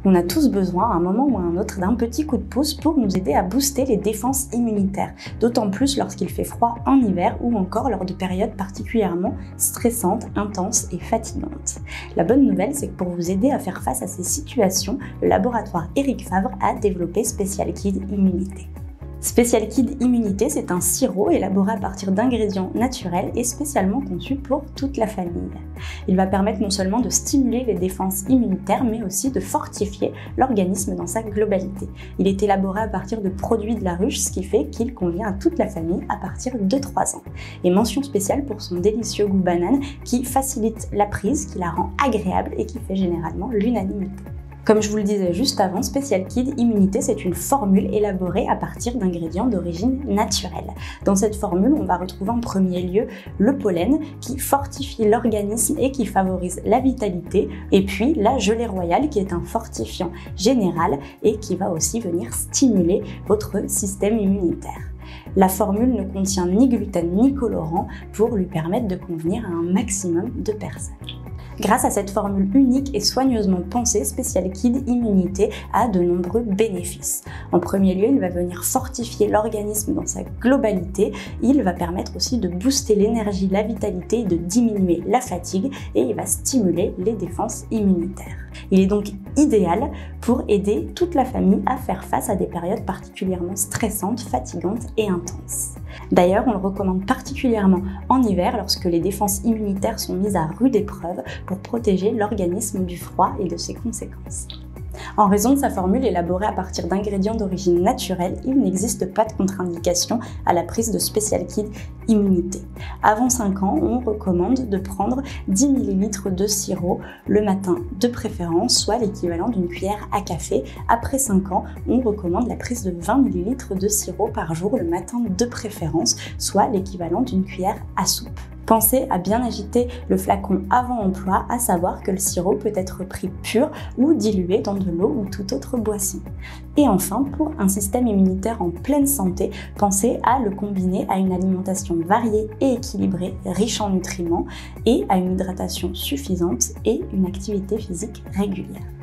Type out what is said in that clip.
On a tous besoin, à un moment ou à un autre, d'un petit coup de pouce pour nous aider à booster les défenses immunitaires, d'autant plus lorsqu'il fait froid en hiver ou encore lors de périodes particulièrement stressantes, intenses et fatigantes. La bonne nouvelle, c'est que pour vous aider à faire face à ces situations, le laboratoire Éric Favre a développé Special Kid Immunité. Special Kid Immunité, c'est un sirop élaboré à partir d'ingrédients naturels et spécialement conçu pour toute la famille. Il va permettre non seulement de stimuler les défenses immunitaires, mais aussi de fortifier l'organisme dans sa globalité. Il est élaboré à partir de produits de la ruche, ce qui fait qu'il convient à toute la famille à partir de 3 ans. Et mention spéciale pour son délicieux goût banane qui facilite la prise, qui la rend agréable et qui fait généralement l'unanimité. Comme je vous le disais juste avant, Special Kid Immunité, c'est une formule élaborée à partir d'ingrédients d'origine naturelle. Dans cette formule, on va retrouver en premier lieu le pollen qui fortifie l'organisme et qui favorise la vitalité, et puis la gelée royale qui est un fortifiant général et qui va aussi venir stimuler votre système immunitaire. La formule ne contient ni gluten ni colorant pour lui permettre de convenir à un maximum de personnes. Grâce à cette formule unique et soigneusement pensée, Special Kid Immunité a de nombreux bénéfices. En premier lieu, il va venir fortifier l'organisme dans sa globalité. Il va permettre aussi de booster l'énergie, la vitalité, de diminuer la fatigue et il va stimuler les défenses immunitaires. Il est donc idéal pour aider toute la famille à faire face à des périodes particulièrement stressantes, fatigantes et intenses. D'ailleurs, on le recommande particulièrement en hiver lorsque les défenses immunitaires sont mises à rude épreuve pour protéger l'organisme du froid et de ses conséquences. En raison de sa formule élaborée à partir d'ingrédients d'origine naturelle, il n'existe pas de contre-indication à la prise de Special Kid Immunité. Avant 5 ans, on recommande de prendre 10 ml de sirop le matin de préférence, soit l'équivalent d'une cuillère à café. Après 5 ans, on recommande la prise de 20 ml de sirop par jour le matin de préférence, soit l'équivalent d'une cuillère à soupe. Pensez à bien agiter le flacon avant emploi, à savoir que le sirop peut être pris pur ou dilué dans de l'eau ou toute autre boisson. Et enfin, pour un système immunitaire en pleine santé, pensez à le combiner à une alimentation variée et équilibrée, riche en nutriments, et à une hydratation suffisante et une activité physique régulière.